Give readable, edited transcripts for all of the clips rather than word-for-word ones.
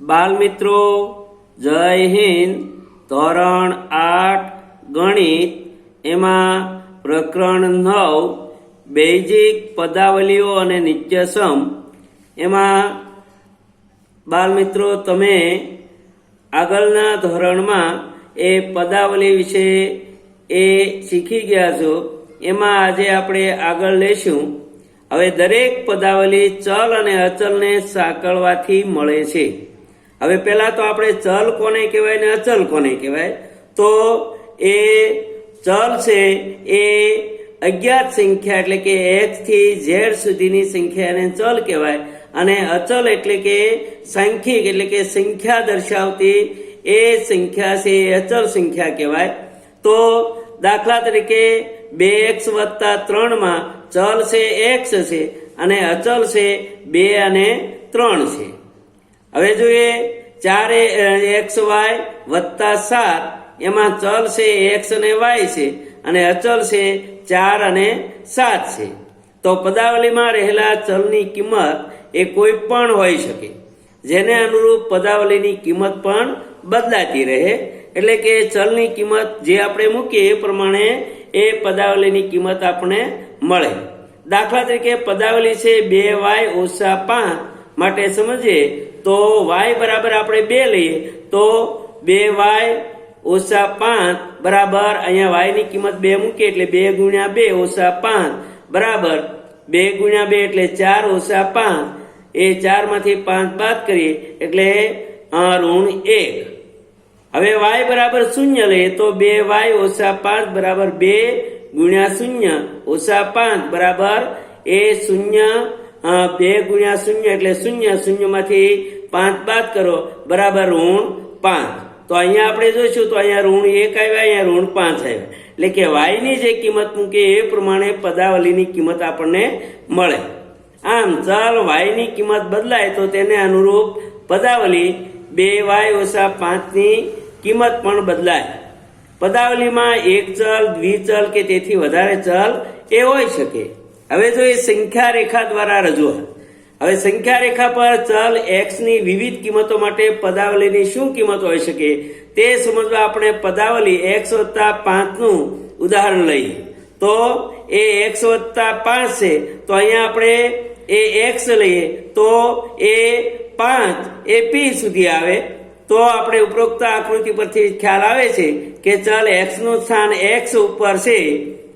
બાલમિત્રો જય હિન્દ. ધોરણ 8 ગણિત એમાં પ્રકરણ 9 બેઝિક પદાવલીઓ અને નિત્યસમ એમાં બાલમિત્રો તમે આગળના ધોરણમાં એ પદાવલી વિશે એ શીખી ગયા છો. એમાં આજે આપણે આગળ લેશું. હવે દરેક પદાવલી ચલ અને અચલને સાંકળવાથી મળે છે. હવે પહેલા તો આપણે ચલ કોને કહેવાય ને અચલ કોને કહેવાય. તો એ ચલ છે એ અજ્ઞાત સંખ્યા એટલે કે x થી z સુધીની સંખ્યાને ચલ કહેવાય, અને અચલ એટલે કે સાંખ્યિક એટલે કે સંખ્યા દર્શાવતી એ સંખ્યા છે એ અચલ સંખ્યા કહેવાય. તો દાખલા તરીકે 2x + 3 માં ચલ છે x છે અને અચલ છે 2 અને 3 છે. હવે જોઈએ 4xy + 7 એમાં ચલ છે x અને y છે અને અચલ છે 4 અને 7 છે. તો પદાવલીમાં રહેલા ચલની કિંમત એ કોઈ પણ હોઈ શકે, જેને અનુરૂપ પદાવલીની કિંમત પણ બદલાતી રહે. એટલે કે ચલની કિંમત જે આપણે મૂકીએ એ પ્રમાણે એ પદાવલીની કિંમત આપણે મળે. દાખલા તરીકે પદાવલી છે 2y - 5 માટે સમજીએ તો y બરાબર આપણે 2 લઈએ તો 2y - 5 બરાબર અહીંયા y ની કિંમત 2 મૂકીએ એટલે 2 × 2 - 5 બરાબર 2 × 2 એટલે 4 - 5. એ 4 માંથી 5 બાદ કરીએ એટલે -1. હવે y બરાબર 0 લઈએ તો 2y - 5 બરાબર 2 × 0 - 5 બરાબર એ 0. 2 × 0 એટલે 0. 0 માંથી 5 બાદ કરો બરાબર -5. તો અહીંયા આપણે જોઈશું તો અહીંયા -1 આવ્યા, અહીંયા -5 આવ્યા. એટલે કે y ની જે કિંમત મૂકીએ એ પ્રમાણે પદાવલીની કિંમત આપણને મળે. આમ ચલ y ની કિંમત બદલાય તો તેને અનુરૂપ પદાવલી 2y - 5 ની કિંમત પણ બદલાય. પદાવલીમાં એક ચલ, દ્વિચલ કે તેથી વધારે ચલ એ હોઈ શકે. હવે જોઈએ સંખ્યા રેખા દ્વારા રજૂઆત. હવે સંખ્યા રેખા પર ચલ x ની વિવિધ કિંમતો માટે પદાવલીની શું કિંમત હોઈ શકે તે સમજવા આપણે પદાવલી x + 5 નું ઉદાહરણ લઈએ. તો એ x + 5 છે તો અહીંયા આપણે એ x લઈએ તો એ 5 એ p સુધી આવે. તો આપણે ઉપરોક્ત આકૃતિ પરથી ખ્યાલ આવે છે કે ચલ x નું સ્થાન x ઉપર છે,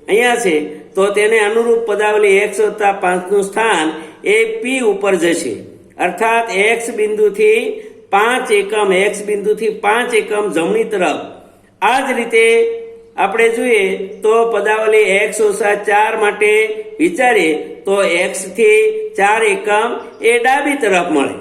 અહીંયા છે, તો તેને અનુરૂપ પદાવલી x + 5 નું સ્થાન એ p ઉપર જશે. અર્થાત x બિંદુથી 5 એકમ, x બિંદુથી 5 એકમ જમણી તરફ. આ જ રીતે આપણે જોઈએ તો પદાવલી x - 4 માટે વિચારીએ તો x થી 4 એકમ એ ડાબી તરફ મળે.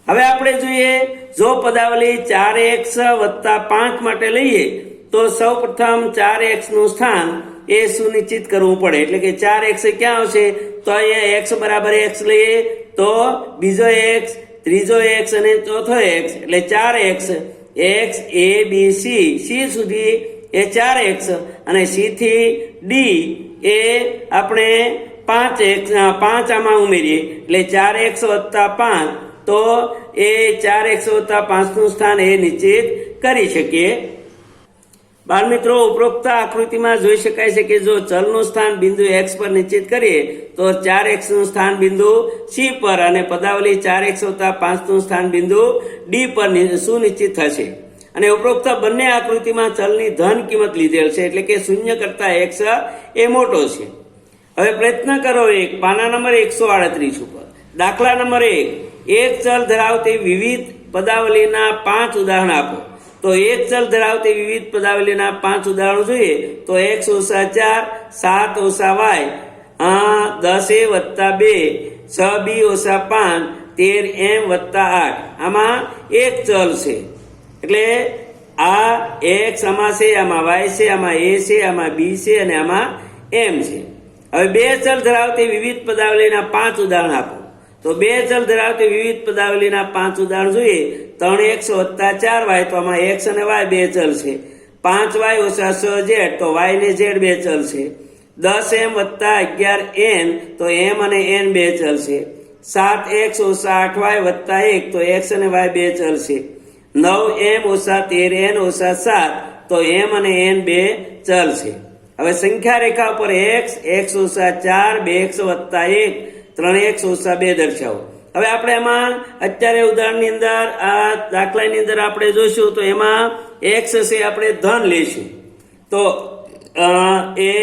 હવે આપણે જોઈએ જો પદાવલી 4x + 5 માટે લઈએ તો સૌપ્રથમ 4x નું સ્થાન એ સુનિશ્ચિત કરવું પડે. એટલે કે 4x ક્યાં આવશે તો અહીંયા x બરાબર x લઈએ તો બીજો x, ત્રીજો x અને ચોથો x એટલે 4x. x a b c, c સુધી એ 4x અને c થી d એ આપણે 5x 5 આમાં ઉમેરીએ એટલે 4x + 5. તો એ 4x + 5 નું સ્થાન એ નિશ્ચિત કરી શકીએ. બાળમિત્રો ઉપરોક્ત આકૃતિમાં જોઈ શકાય છે કે જો ચલનું સ્થાન બિંદુ x પર નિશ્ચિત કરીએ તો 4x નું સ્થાન બિંદુ c પર અને પદાવલી 4x + 5 નું સ્થાન બિંદુ d પર સુનિશ્ચિત થશે. અને ઉપરોક્ત બંને આકૃતિમાં ચલની ધન કિંમત લીધેલ છે એટલે કે 0 કરતા x એ મોટો છે. હવે પ્રયત્ન કરો પાના નંબર 138 ઉપર. દાખલા નંબર 1, એક ચલ ધરાવતી વિવિધ પદાવલીના 5 ઉદાહરણ આપો. તો એક ચલ ધરાવતી વિવિધ પદાવલીના 5 ઉદાહરણો જોઈએ તો x - 4, 7 - y, 10a + 2, 6b - 5, 13m + 8. આમાં એક ચલ છે એટલે આ x આમાં છે, આમાં y છે, આમાં a છે, આમાં b છે અને આમાં m છે. હવે બે ચલ ધરાવતી વિવિધ પદાવલીના 5 ઉદાહરણ આપો. તો બે ચલ ધરાવતી વિવિધ પદાવલીના 5 ઉદાહરણ જોઈએ 3x + 4y તો આમાં x અને y બે ચલ છે. 5y - 6z તો y ને z બે ચલ છે. 10m + 11n તો m અને n બે ચલ છે. 7x ઓછા 8y વત્તા 1 તો x અને y બે ચલ છે. 9m ઓછા 13n ઓછા 7 તો m અને n બે ચલ છે. હવે સંખ્યા રેખા ઉપર x ઓછા 4 2x વત્તા 1 3x ઓછા 2 દર્શાવો. હવે આપણે એમાં અત્યારે ઉદાહરણની અંદર આ દાખલાની અંદર આપણે જોઈશું તો એમાં x હશે આપણે ધન લઈશું તો એ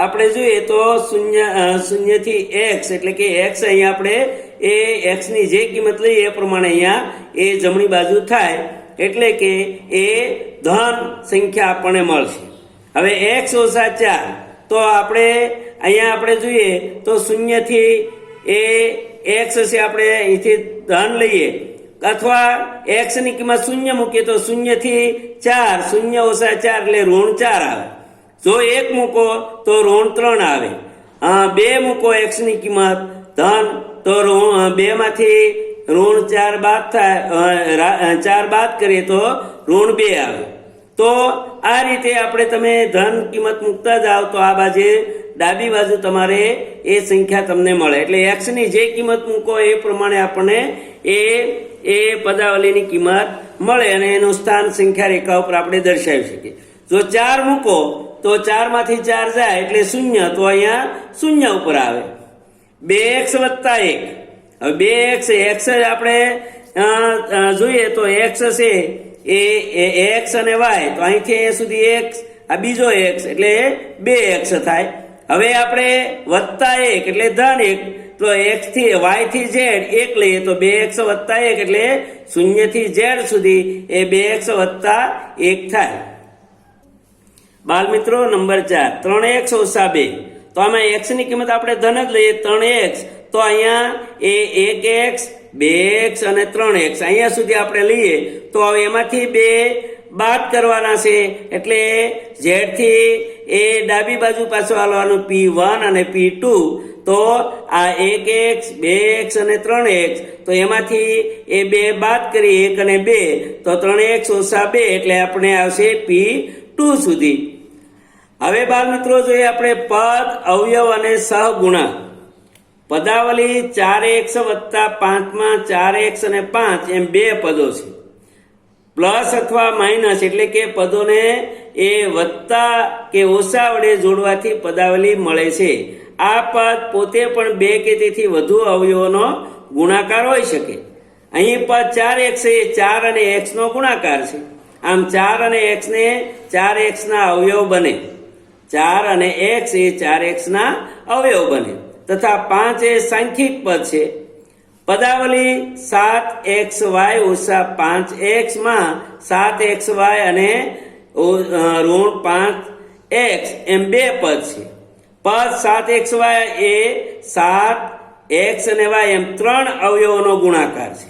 આપણે જોઈએ તો શૂન્ય થી x એટલે કે x અહીંયા આપણે એ x ની જે કિંમત લઈએ એ પ્રમાણે અહીંયા એ જમણી બાજુ થાય એટલે કે એ ધન સંખ્યા આપણને મળશે. હવે x ઓછા 4 તો આપણે અહીંયા આપણે જોઈએ તો શૂન્યથી એ x હશે આપણે અહીંથી ધન લઈએ અથવા x ની કિંમત શૂન્ય મૂકીએ તો 0 થી 4 0 ઓછા 4 એટલે ઋણ 4 આવે. જો 1 મૂકો તો ઋણ 3 આવે. 2 મૂકો x ની કિંમત ધન તો 2 માંથી ઋણ 4 બાદ થાય 4 બાદ કરીએ તો ઋણ 2 આવે. તો આ રીતે આપણે તમે ધન કિંમત મૂકતા જાઓ તો આ બાજુ ડાબી બાજુ તમારે એ સંખ્યા તમને મળે એટલે x ની જે કિંમત મૂકો એ પ્રમાણે આપણને એ પદાવલીની કિંમત મળે અને એનું સ્થાન સંખ્યા રેખા ઉપર આપણે દર્શાવી શકીએ. જો 4 મૂકો તો 4 માંથી 4 જાય એટલે 0 તો અહીંયા 0 ઉપર આવે. 2x વત્તા 1 હવે 2x x આપણે જોઈએ તો x હશે એ x અને y તો અહીંથી અહીંયા સુધી x આ બીજો x એટલે 2x થાય. હવે આપણે વત્તા 1 એટલે ધન 1 તો x થી y થી z 1 લઈએ તો 2x વત્તા 1 એટલે 0 થી z સુધી એ 2x વત્તા 1 થાય. બાળ મિત્રો નંબર 4 3x ઓછા 2 તો આમાં x ની કિંમત આપણે ધન જ લઈએ 3x તો અહીંયા એ 1x 2x અને 3x અહીંયા સુધી આપણે લઈએ તો હવે એમાંથી 2 બાદ કરવાના છે એટલે z થી એ ડાબી બાજુ પાછું હાલવાનું p1 અને p2 તો આ 1x 2x અને 3x તો એમાંથી એ 2 બાદ કરી 1 અને 2 તો 3x ઓછા 2 એટલે આપણે આવશે p2 સુધી. હવે બાળ મિત્રો જોઈએ આપણે પદ અવયવ અને સહગુણક. પદાવલી 4x વત્તા 5 માં 4x અને 5 એમ બે પદો છે. પ્લસ અથવા માઇનસ એટલે કે પદોને એ વત્તા કે ઓછા વડે જોડવાથી પદાવલી મળે છે. આ પદ પોતે પણ 2 કે તેથી વધુ અવયવોનો ગુણાકાર હોઈ શકે. અહીં પદ 4x એ 4 અને x નો ગુણાકાર છે. આમ 4 અને x ને 4x ના અવયવ બને. 4 અને x એ 4x ના અવયવ બને તથા 5 એ સાંખ્યિક પદ છે. પદાવલી 7xy ઓછા 5x માં 7xy અને ઋણ 5x એમ બે પદ છે. પદ 7xy એ 7x અને y એમ 3 અવયવોનો ગુણાકાર છે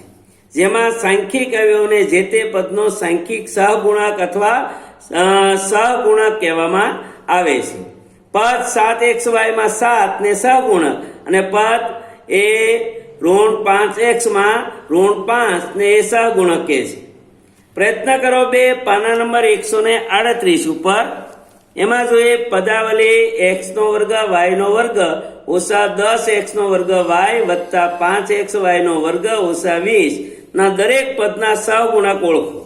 જેમાં સાંખ્યિક અવયવને જે તે પદનો સાંખ્યિક સહગુણક અથવા સહગુણક કહેવામાં આવે છે. પદ 7xy માં 7 ને સહગુણક અને પદ એ ઋણ 5x માં ઋણ 5 ને એ સહગુણક કહે છે. પ્રયત્ન કરો 2 પાના નંબર 138 ઉપર. એમાં જોઈએ પદાવલી x નો વર્ગ y નો વર્ગ ઓછા 10x નો વર્ગ y વત્તા 5x y નો વર્ગ ઓછા 20 ના દરેક પદના સહગુણક ઓળખો.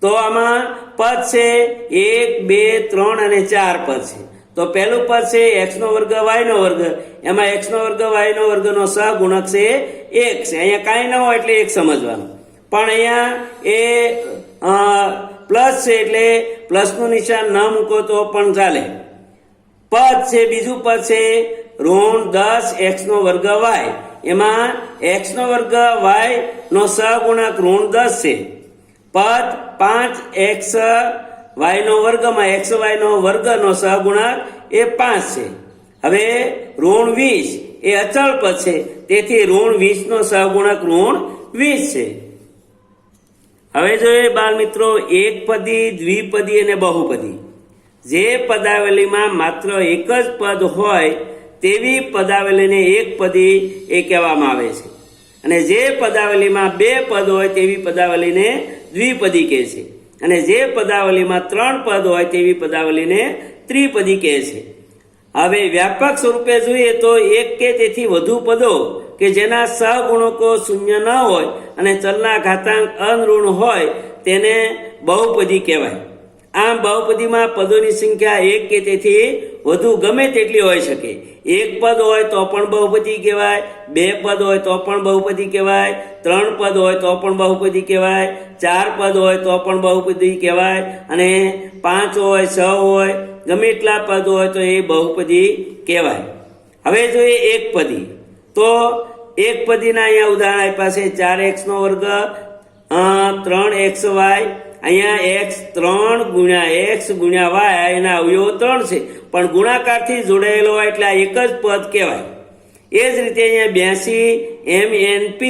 તો આમાં પદ છે 1 2 3 અને 4 પદ છે. તો પહેલું પદ છે x નો વર્ગ y નો વર્ગ એમાં x નો વર્ગ y નો વર્ગનો સહગુણક છે 1 છે. અહીંયા કાંઈ ન હોય એટલે 1 સમજવાનું પણ અહીંયા એ પ્લસ છે એટલે પ્લસનું નિશાન ન મૂકો તો પણ ચાલે. પદ છે બીજું પદ છે ઋણ 10x નો વર્ગ y એમાં x નો વર્ગ y નો સહગુણક ઋણ 10 છે. પદ 5x y નો વર્ગમાં xy નો વર્ગનો સહગુણક એ 5 છે. હવે ઋણ 20 એ અચળ પદ છે તેથી ઋણ 20 નો સહગુણક ઋણ 20 છે. હવે જોઈએ બાળ મિત્રો એકપદી દ્વિપદી અને બહુપદી. જે પદાવલીમાં માત્ર એક જ પદ હોય તેવી પદાવલીને એકપદી એ કહેવામાં આવે છે અને જે પદાવલીમાં 2 પદ હોય તેવી પદાવલીને દ્વિપદી કહે છે અને જે પદાવલીમાં 3 પદ હોય તેવી પદાવલીને ત્રિપદી કહે છે. હવે વ્યાપક સ્વરૂપે જોઈએ તો એક કે તેથી વધુ પદો કે જેના સહગુણકો શૂન્ય ન હોય અને ચલના ઘાતાંક અનઋણ હોય તેને બહુપદી કહેવાય. આમ બહુપદીમાં પદોની સંખ્યા એક કે તેથી વધુ ગમે તેટલી હોઈ શકે. એક પદ હોય તો પણ બહુપદી કહેવાય, બે પદ હોય તો પણ બહુપદી કહેવાય, ત્રણ પદ હોય તો પણ બહુપદી કહેવાય, ચાર પદ હોય તો પણ બહુપદી કહેવાય, અને પાંચ હોય, છ હોય, ગમે એટલા પદ હોય તો એ બહુપદી કહેવાય. હવે જોઈએ એક પદી, તો એક પદીના અહીંયા ઉદાહરણ આપ્યા છે. 4x નો વર્ગ 3xy. અહીંયા x 3 ગુણ્યા x ગુણ્યા y એના અવયવો 3 છે, પણ ગુણાકારથી જોડાયેલો હોય એટલે આ એક જ પદ કહેવાય. એ જ રીતે અહીંયા 82 mnp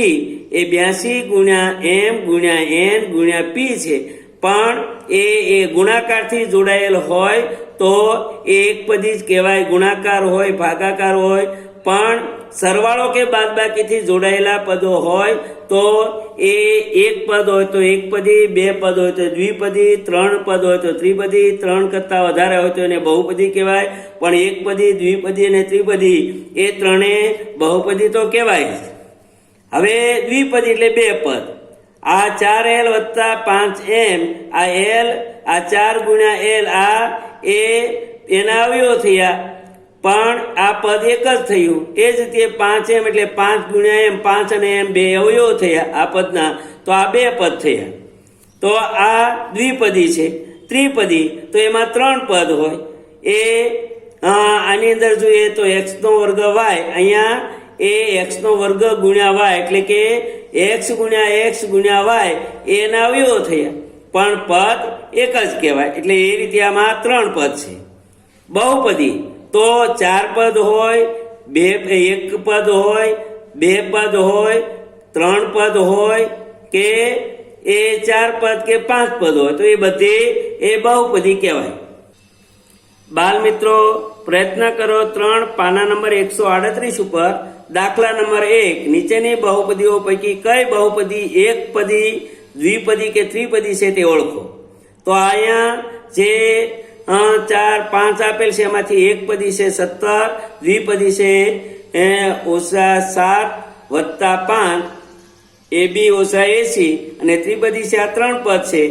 એ 82 ગુણ્યા m ગુણ્યા n ગુણ્યા p છે, પણ એ ગુણાકારથી જોડાયેલ હોય તો એ એક પદી જ કહેવાય. ગુણાકાર હોય, ભાગાકાર હોય, પણ સરવાળો કે બાદબાકીથી જોડાયેલા પદો હોય તો એ એક પદ હોય તો એક પદી, બે પદ હોય તો દ્વિપદી, ત્રણ પદ હોય તો ત્રિપદી, ત્રણ કરતા વધારે હોય તો એને બહુપદી કહેવાય. પણ એક પદી, દ્વિપદી અને ત્રિપદી એ ત્રણે બહુપદી તો કહેવાય. હવે દ્વિપદી એટલે બે પદ. આ 4l વત્તા 5m, આ l, આ 4 ગુણ્યા l, આ એના અવયવો થયા, પણ આ પદ એક જ થયું. એ જ રીતે 5m એટલે 5 ગુણ્યા m, 5 અને m બે અવયવો થયા આ પદના, તો આ બે પદ થયા. તો આ દ્વિપદી છે. ત્રિપદી તો એમાં ત્રણ પદ હોય. આની અંદર જોઈએ તો x નો વર્ગ y, અહીંયા એ x નો વર્ગ ગુણ્યા y એટલે કે x ગુણ્યા x ગુણ્યા y એના અવયવો થયા, પણ પદ એક જ કહેવાય. એટલે એ રીતે આમાં ત્રણ પદ છે. બહુપદી તો ચાર પદ હોય, એક પદ હોય, બે પદ હોય, ત્રણ પદ હોય, કે એ ચાર પદ કે પાંચ પદ હોય તો એ બધી એ બહુપદી કહેવાય. બાલ મિત્રો, પ્રયત્ન કરો 3 પાના નંબર 138 ઉપર દાખલા નંબર 1 નીચેની બહુપદીઓ પૈકી કઈ બહુપદી એક પદી, દ્વિપદી કે ત્રિપદી છે તે ઓળખો. તો અહીંયા જે 4, 5 આપેલ છે એમાંથી એક પદી છે 17, દ્વિપદી છે -7 વત્તા 5 એ બી -80 અને ત્રિપદી છે આ ત્રણ પદ છે.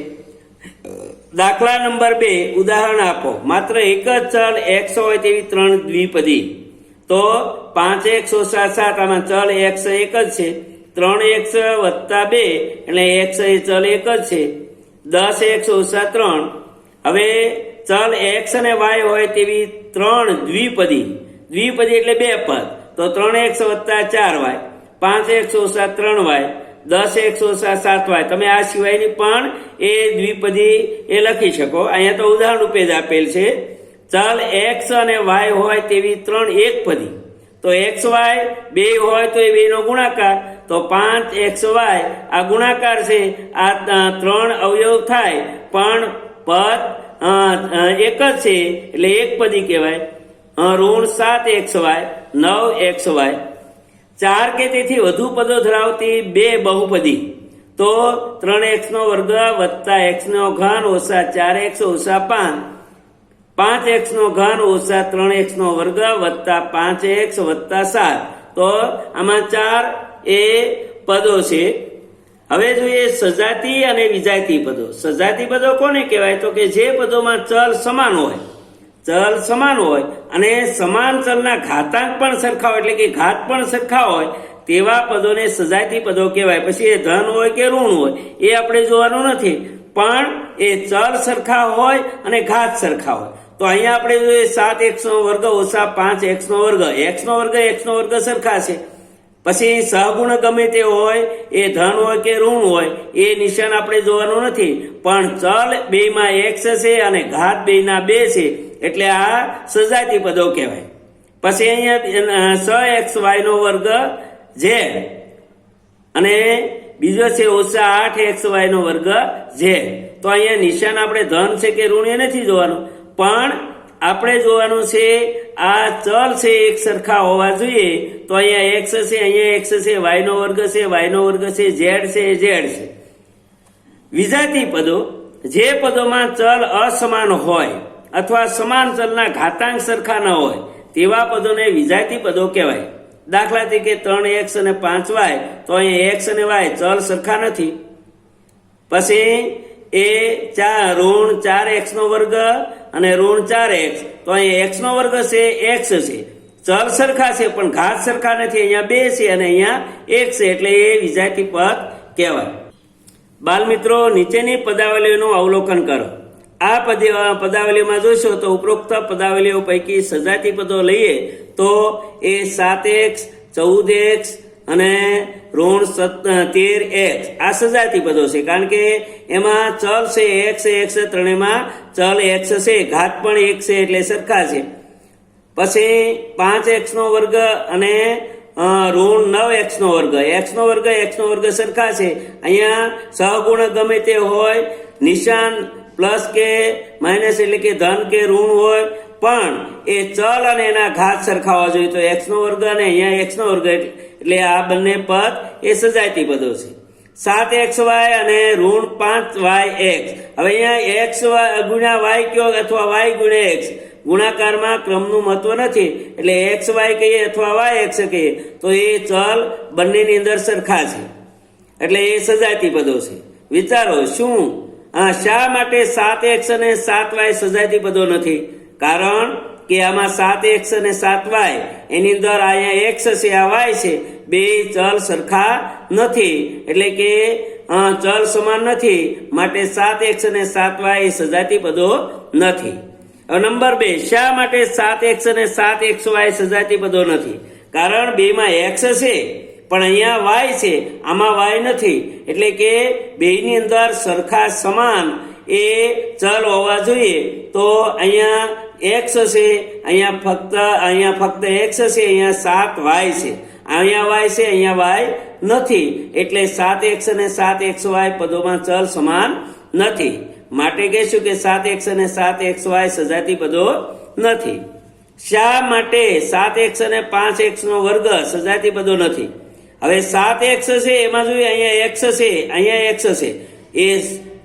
દાખલા નંબર 2 ઉદાહરણ આપો. માત્ર એક જ ચલ x હોય તેવી ત્રણ દ્વિપદી. તો 5x - 7 આમાં ચલ x એક જ છે. 3x વત્તા 2 એટલે x એ ચલ એક જ છે. 10x - 3. હવે ચલ x અને y હોય તેવી ત્રણ દ્વિપદી. દ્વિપદી એટલે બે પદ. તો 3x વત્તા 4y, 5x - 3y, 10x - 7y. તમે આ સિવાયની પણ એ દ્વિપદી એ લખી શકો. અહીંયા તો ઉદાહરણ રૂપે જ આપેલ છે. ચલ x અને y હોય તેવી ત્રણ એક પદી. તો xy બે હોય તો એ બેનો ગુણાકાર. તો 5xy આ ગુણાકાર છે. આ ત્રણ અવયવ થાય, પણ પદ એક જ છે એટલે એક પદી કહેવાય. ઋણ 7xy, 9xy. 4 કે તેથી વધુ પદો ધરાવતી બે બહુપદી. તો 3x નો વર્ગ વત્તા x નો ઘન ઓછા 4x ઓછા 5, 5x નો ઘન ઓછા 3x નો વર્ગ વત્તા 5x વત્તા 7. તો આમાં 4 એ પદો છે. હવે જોઈએ સજાતી અને વિજાતી પદો. સજાતી પદો કોને કહેવાય? તો કે જે પદોમાં ચલ સમાન હોય, ચલ સમાન હોય અને સમાન ચલના ઘાતાંક પણ સરખા હોય, એટલે કે ઘાત પણ સરખા હોય તેવા પદોને સજાતી પદો કહેવાય. પછી એ ધન હોય કે ઋણ હોય એ આપણે જોવાનું નથી, પણ એ ચલ સરખા હોય અને ઘાત સરખા હોય. તો અહીંયા આપણે જોઈએ 7x નો વર્ગ ઓછા 5x નો વર્ગ. x નો વર્ગ સરખા છે. પછી સહગુણ ગમે તે હોય, એ ધન હોય કે ઋણ હોય એ નિશાન આપણે જોવાનું નથી, પણ ચલ બેમાં x છે અને ઘાત બેના 2 છે એટલે આ સજાતી પદો કહેવાય. પછી અહીંયા 6xy નો વર્ગ z અને બીજો છે ઓછા 8xy નો વર્ગ z. તો અહીંયા નિશાન આપણે ધન છે કે ઋણ એ નથી જોવાનું, પણ આપણે જોવાનું છે આ ચલ છે એક સરખા હોવા જોઈએ. તો અહીંયા x છે, અહીંયા x છે, y નો વર્ગ છે, y નો વર્ગ છે, z છે, z છે. વિજાતી પદો જે પદોમાં ચલ અસમાન હોય અથવા સમાન ચલના ઘાતાંક સરખા ન હોય તેવા પદોને વિજાતી પદો કહેવાય. દાખલા તરીકે 3x અને 5y, તો અહીંયા x અને y ચલ સરખા નથી. પછી એ ઋણ 4x નો વર્ગ અને ઋણ 4x, તો અહીંયા x નો વર્ગ છે, x છે, ચલ સરખા છે પણ ઘાત સરખા નથી. અહીંયા 2 છે અને અહીંયા 1 છે, એટલે એ વિજાતી પદ કહેવાય. બાલ મિત્રો, નીચેની પદાવલીઓનું અવલોકન કરો. આ પદાવલીમાં જોશો તો ઉપરોક્ત પદાવલીઓ પૈકી સજાતી પદો લઈએ તો એ 7x, 14x અને ઋણ 13x આ સજાતી પદો છે, કારણ કે એમાં ચલ છે x છે, x છે, ત્રણેયમાં ચલ x છે, ઘાત પણ 1 છે એટલે સરખા છે. પછી 5x નો વર્ગ અને ઋણ 9x નો વર્ગ, x નો વર્ગ સરખા છે. અહીંયા સહગુણક ગમે તે હોય, નિશાન પ્લસ કે માઇનસ એટલે કે ધન કે ઋણ હોય, પણ એ ચલ અને એના ઘાત સરખા હોવા જોઈએ. તો x નો વર્ગ અને અહીંયા x નો વર્ગ, એટલે આ બંને પદ એ સજાતી પદો છે. 7xy અને ઋણ 5yx. હવે અહીંયા x ગુણ્યા y કયો અથવા y ગુણ્યા x, ગુણાકારમાં ક્રમનું મહત્વ નથી, એટલે xy કહીએ અથવા yx કહીએ તો એ ચલ બંનેની અંદર સરખા છે, એટલે એ સજાતી પદો છે. વિચારો શા માટે 7x અને 7y સજાતી પદો નથી? કારણ કે આમાં 7x અને 7y એની અંદર અહીંયા x છે, આ y છે, બે ચલ સરખા નથી, એટલે કે ચલ સમાન નથી, માટે 7x અને 7y એ સજાતી પદો નથી. નંબર 2, શા માટે 7x અને 7xy સજાતી પદો નથી? કારણ બેમાં x છે પણ અહીંયા y છે, આમાં y નથી, એટલે કે બેની અંદર સરખા સમાન એ ચલ હોવા જોઈએ. તો અહીંયા x છે, અહીંયા ફક્ત x છે, અહીંયા 7y છે, અહીંયા y છે, અહીંયા y નથી, એટલે 7x અને 7xy પદોમાં ચલ સમાન નથી, માટે કહેશું કે 7x અને 7xy સજાતી પદો નથી. શા માટે 7x અને 5x નો વર્ગ સજાતી પદો નથી? હવે 7x છે એમાં જોઈએ અહીંયા x છે, અહીંયા x છે, એ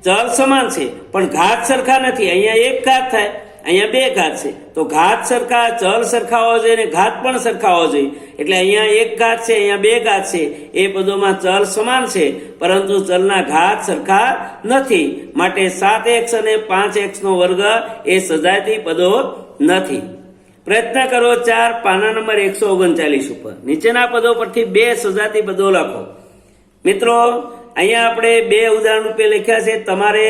ચલ સમાન છે પણ ઘાત સરખા નથી. અહીંયા 1 ઘાત થાય, અહીંયા 2 ઘાત છે, તો ઘાત સરખા, ચલ સરખા હોવા જોઈએ અને ઘાત પણ સરખા હોવા જોઈએ. એટલે અહીંયા 1 ઘાત છે, અહીંયા 2 ઘાત છે, એ પદોમાં ચલ સમાન છે પરંતુ ચલના ઘાત સરખા નથી, માટે 7x અને 5x નો વર્ગ એ સજાતી પદો નથી. પ્રયત્ન કરો 4 પાના નંબર 139 ઉપર નીચેના પદો પરથી 2 સજાતી પદો લખો. મિત્રો, અહીંયા આપણે 2 ઉદાહરણ રૂપે લખ્યા છે, તમારે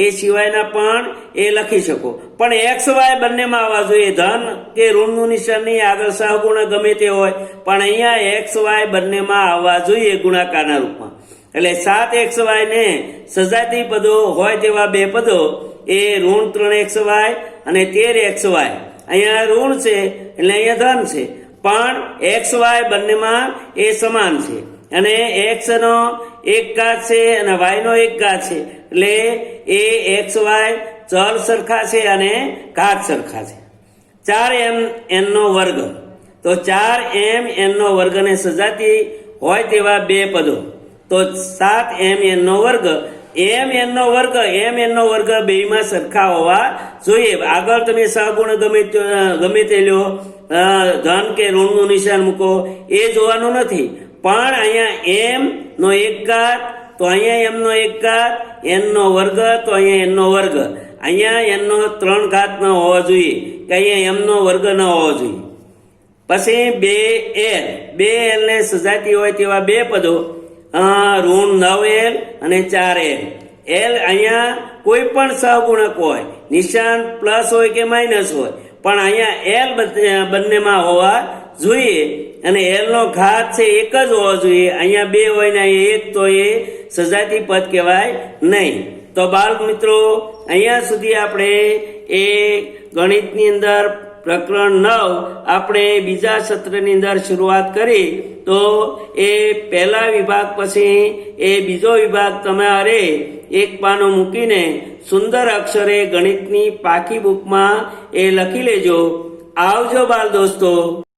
એ સિવાયના પણ એ લખી શકો, પણ xy બંનેમાં આવવા જોઈએ. ધન કે ઋણનું નિશાન નહીં, આગળ સહગુણ ગમે તે હોય, પણ અહીંયા xy બંનેમાં આવવા જોઈએ ગુણાકારના રૂપમાં. એટલે 7xy ને સજાતી પદો હોય તેવા 2 પદો એ ઋણ 3xy અને 13xy. અહીંયા ઋણ છે એટલે અહીંયા ધન છે, પણ xy બંનેમાં એ સમાન છે અને x નો 1 ઘાત છે અને y નો 1 ઘાત છે, એટલે એ xy ચલ સરખા છે અને ઘાત સરખા છે. 4mn નો વર્ગ, તો 4mn નો વર્ગ ને સજાતી હોય તેવા 2 પદો, તો 7mn નો વર્ગ, mn નો વર્ગ બેયમાં સરખા હોવા જોઈએ. આગળ તમે સહગુણ ગમે તે લ્યો, ધન કે ઋણનું નિશાન મૂકો, એ જોવાનું નથી, પણ અહીંયા m નો 1 ઘાત, તો અહીંયા m નો 1 ઘાત, n નો વર્ગ, તો અહીંયા n નો વર્ગ, અહીંયા n નો 3 ઘાત ન હોવો જોઈએ કે અહીંયા m નો વર્ગ ન હોવો જોઈએ. પછી 2l ને સજાતી હોય તેવા 2 પદો, ઋણ 9l અને 4l. l અહીંયા કોઈ પણ સહગુણક હોય, નિશાન પ્લસ હોય કે માઇનસ હોય, પણ અહીંયા l બંનેમાં હોવા જોઈએ અને l નો ઘાત છે 1 જ હોવો જોઈએ. અહીંયા 2 હોય ને અહીંયા 1, તો એ સજાતી પદ કહેવાય નહીં. તો બાળ મિત્રો, અહીંયા સુધી આપણે એ ગણિતની અંદર પ્રકરણ 9 આપણે બીજા સત્રની અંદર શરૂઆત કરી. તો એ પહેલા વિભાગ પછી એ બીજો વિભાગ તમારે એક પાનો મૂકીને સુંદર અક્ષરે ગણિતની પાકી બુકમાં એ લખી લેજો. આવજો બાળ દોસ્તો.